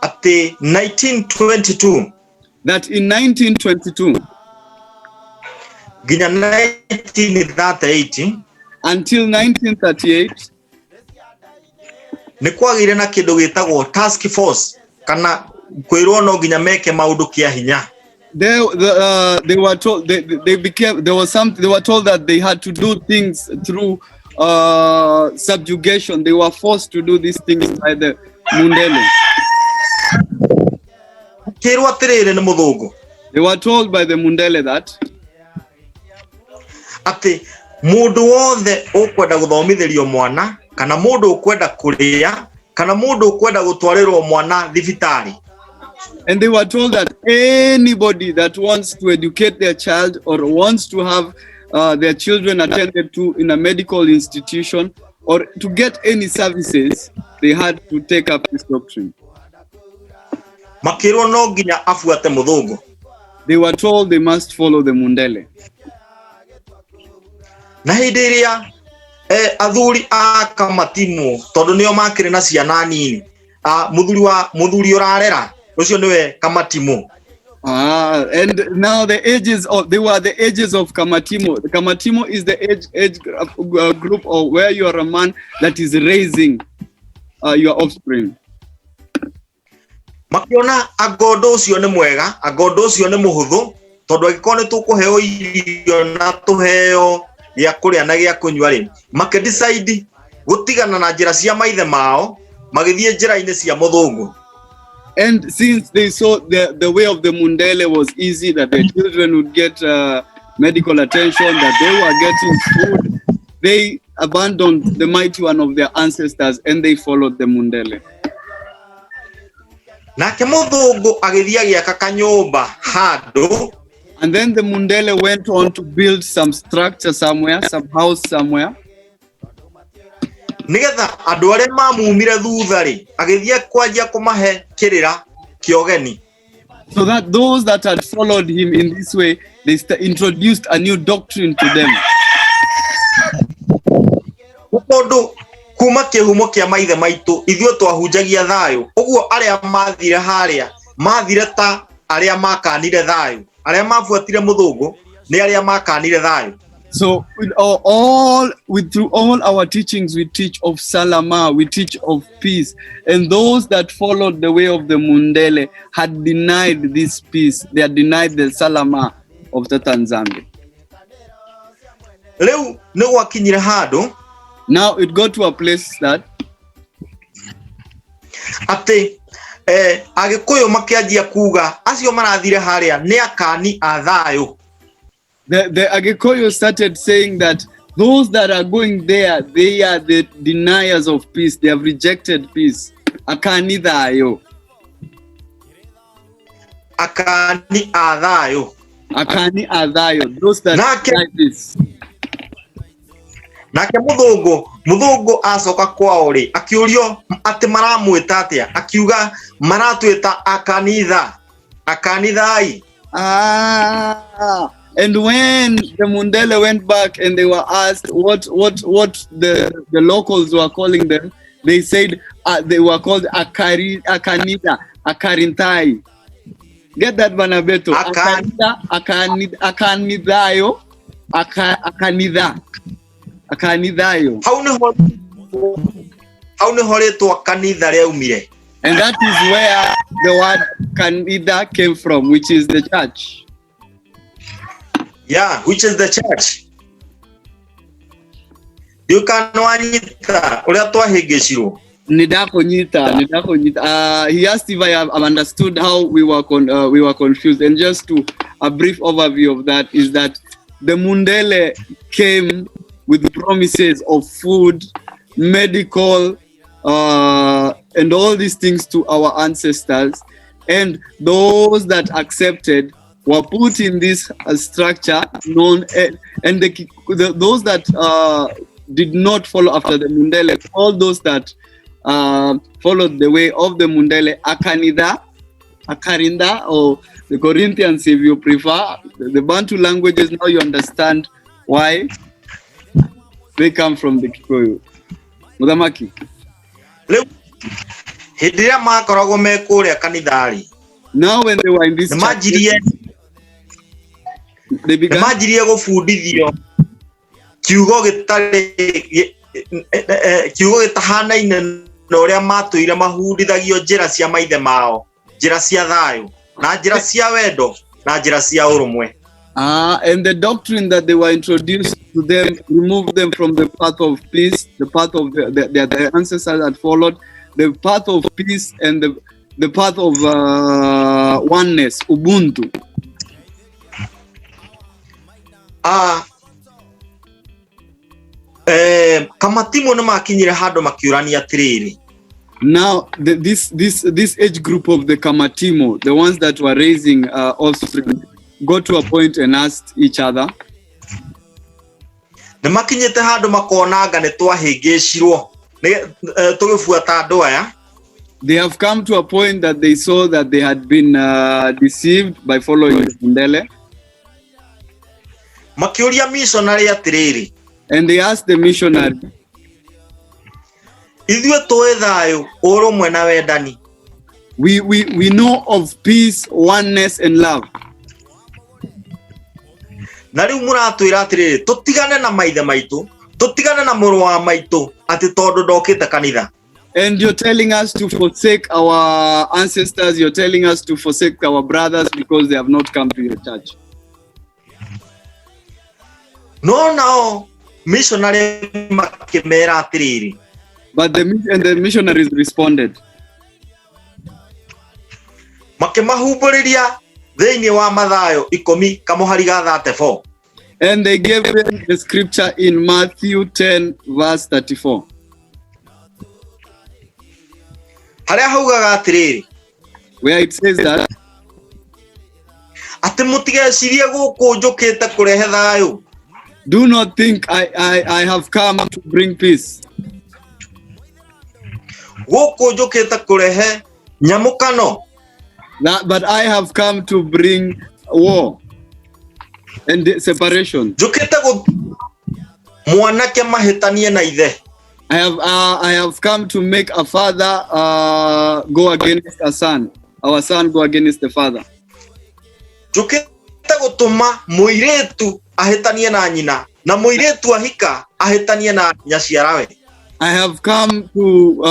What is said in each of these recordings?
at the 1922 that in 1922 ginya 1938 until 1938 ni kwagire na kindu gitagwo task force kana kwirwo no ginya meke maundu kia hinya. They were told they were told that they had to do things through subjugation. They were forced to do these things by the Mundele. Kirwa atirire ni muthungu. They were told by the Mundele that ati mundu wothe ukwenda guthomithirio mwana kana mundu ukwenda kuria kana mundu ukwenda gutwarirwo mwana thibitari. And they were told that anybody that wants to educate their child or wants to have their children attended to in a medical institution or to get any services, they had to take up this doctrine. Makirwo no nginya afuate muthungu. They were told they must follow the Mundele. Na hindi iria athuri a kamatimu tondu nio makire na ciana nini muthuri urarera ucio niwe kamatimu. And now they were the ages of Kamatimo. The Kamatimo is the age group or where you are a man that is raising your offspring. Makiona agondo ucio ni mwega, agondo ucio ni muhuthu tondu agikone ni tukuheo irio na tuheo ya kuria na ya kunywa ri make decide gutigana na njira cia maithe mao magithie njira-ini cia muthungu. And since they saw the way of the Mundele was easy, that the children would get medical attention, that they were getting food, they abandoned the mighty one of their ancestors and they followed the Mundele. Nake muthungu agithia giaka kanyumba handu. And then the Mundele went on to build some structure somewhere, some house somewhere. Nigetha andu aria mamumire thutha ri agithia kwanjia kumahe kirira kiogeni. So that those that had followed him in this way, they introduced a new doctrine to them. Ukondu kuma kihumo kia maithe maitu ithio twahunjagia thayo uguo aria mathire haria mathire ta aria makanire thayo aria mafuatire muthungu ni aria makanire thayo. So through all our teachings, we teach of Salama, we teach of peace. And those that followed the way of the Mundele had denied this peace. They had denied the Salama of the Tanzania. Now it got to a place that ati agikuyu makianjia kuga acio marathire haria ni akani a thayo. The Agikoyo started saying that those that are going there, they are the deniers of peace. They have rejected peace. Akani thayo. Akani a thayo. Akani a thayo. Those that deny peace. Nake muthungu acoka kwao ri akiurio ati maramwita atia akiuga maratwita akani thai. And when the Mundele went back and they were asked what the locals were calling them, they said they were called Akanida, Akarintai. Get that, Banabeto? Akanidayo, Akanidayo. How ne hore to akanida reumire. And that is where the word Kanida came from, which is the church. Yeah, which is the church. You can wanyita uria twahingicirwo. Nidakonyita. He asked if I have understood how we were confused, and just to a brief overview of that is that the Mundele came with promises of food, medical, and all these things to our ancestors, and those that accepted were put in this structure known, and those that did not follow after the Mundele, all those that followed the way of the Mundele, Akarinda, or the Corinthians, if you prefer, the Bantu languages. Now you understand why they come from the Kikuyu. Mudamaki. Hidiria makoragwo me kuria kanithari. Now when they were in this church, they began majirie gubundithio kiugo gitahanaine na uria matuire mahundithagio njira cia maithe mao, njira cia thayo na njira cia wendo na njira cia urumwe. And the doctrine that they were introduced to them removed them from the path of peace, the path of their ancestors had followed, the path of peace and the path of oneness, Ubuntu. Kamatimo na makinyire hado makiurania atiriri. Now this age group of the Kamatimo, the ones that were raising offspring, got to a point and asked each other. Na makinyete hado makonaga ne twahingicirwo tugifuata andu aya. They have come to a point that they saw that they had been deceived by following Mundele. Makiuria missionary atiriri. And they asked the missionary, Idhue toe thayo urumwe na wendani. We know of peace, oneness and love. Na riu muratwira atiriri tutigane na maithe maitu, tutigane na muru wa maitu ati tondu ndokite kanitha. And you're telling us to forsake our ancestors, you're telling us to forsake our brothers because they have not come to your church. No, missionary makimera atiriri. But the missionaries responded. Makimahuburiria thiini wa Mathayo 10 kamuhari ga 34. And they gave them the scripture in Matthew 10 verse 34. Haria haugaga atiriri. Where it says that ati mutigecirie guku njukite kurehe thayo. Do not think I have come to bring peace. Guku njukite kurehe nyamukano. But I have come to bring war and separation. Njukite mwanake mahitanie na ithe. I have come to make a father go against a son. Our son go against the father. Njukite gutuma muiretu ahitanie na nyina na muiretu ahika ahitanie na nyaciarawe. I have come to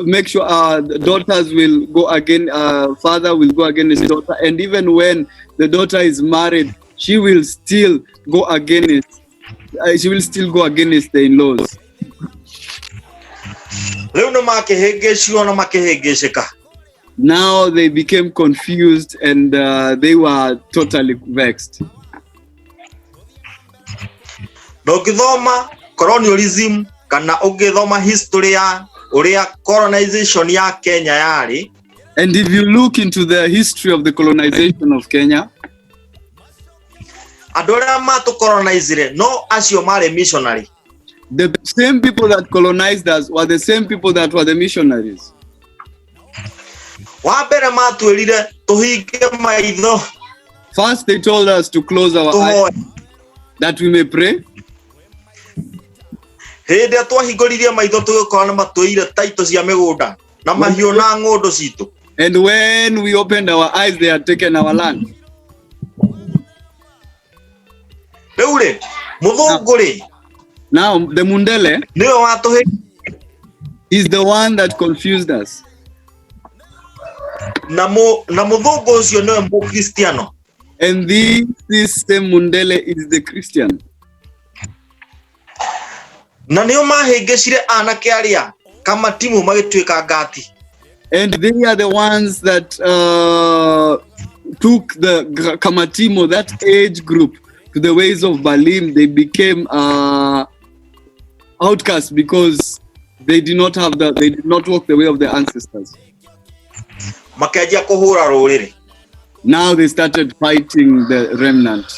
make sure daughters will go against father will go against daughter, and even when the daughter is married, she will still go against the in-laws. Now they became confused and they were totally vexed. Dokithoma colonialism kana ugithoma history ya uria colonization ya Kenya yari. And if you look into the history of the colonization of Kenya, adora matu colonizire no acio mare missionary. The same people that colonized us were the same people that were the missionaries. Wabere matwirire tuhinge maitho. First they told us to close our eyes that we may pray. Hende twahinguririe maitho tugikora na matuire title cia migunda na mahiu na ngondo citu. And when we opened our eyes, they had taken our land. Reure muthunguri. Now the Mundele is the one that confused us. Na muthungu ucio niwe mukristiano. And this same Mundele is the Christian. Na nio mahengecire anake aria kama timu magituika ngati. And they are the ones that took the Kamatimo, that age group, to the ways of Baalim. They became outcasts because they did not walk the way of their ancestors. Makajia kuhura ruriri. Now they started fighting the remnant.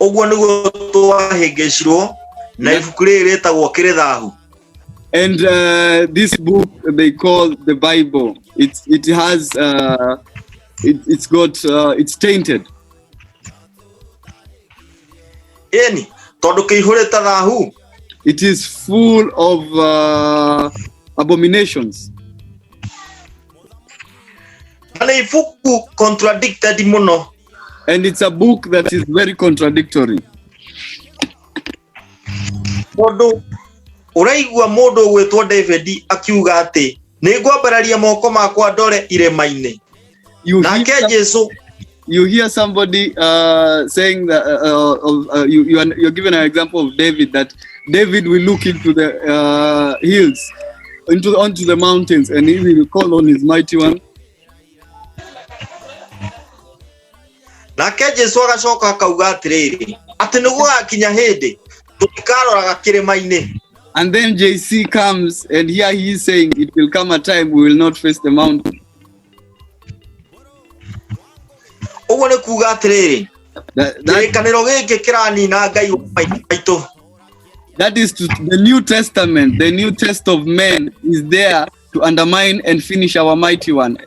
Ogwo niguo twahengecirwo na ibuku riri ritagwo kirithahu. And this book they call the Bible. It's tainted. Eni tondu kihurita thahu. It is full of abominations. Ana ifuku contradicted muno. And it's a book that is very contradictory. Modo uraigua modo gwetwo David akiuga ati ningwambararia moko makwa ndore irema-ini. Nake Jesu, you hear somebody saying that you're given an example of David, that David will look into the hills, onto the mountains, and he will call on his mighty one. Nake Jesu agacoka akauga atiriri ati nigugakinya hindi tutikaroraga kirima-ini. And then JC comes, and here he is saying it will come a time we will not face the mountain. Uguo ni kuga atiriri kirikaniro giki kiranina Ngai waitu. That is to the New Testament. The new test of men is there to undermine and finish our mighty one.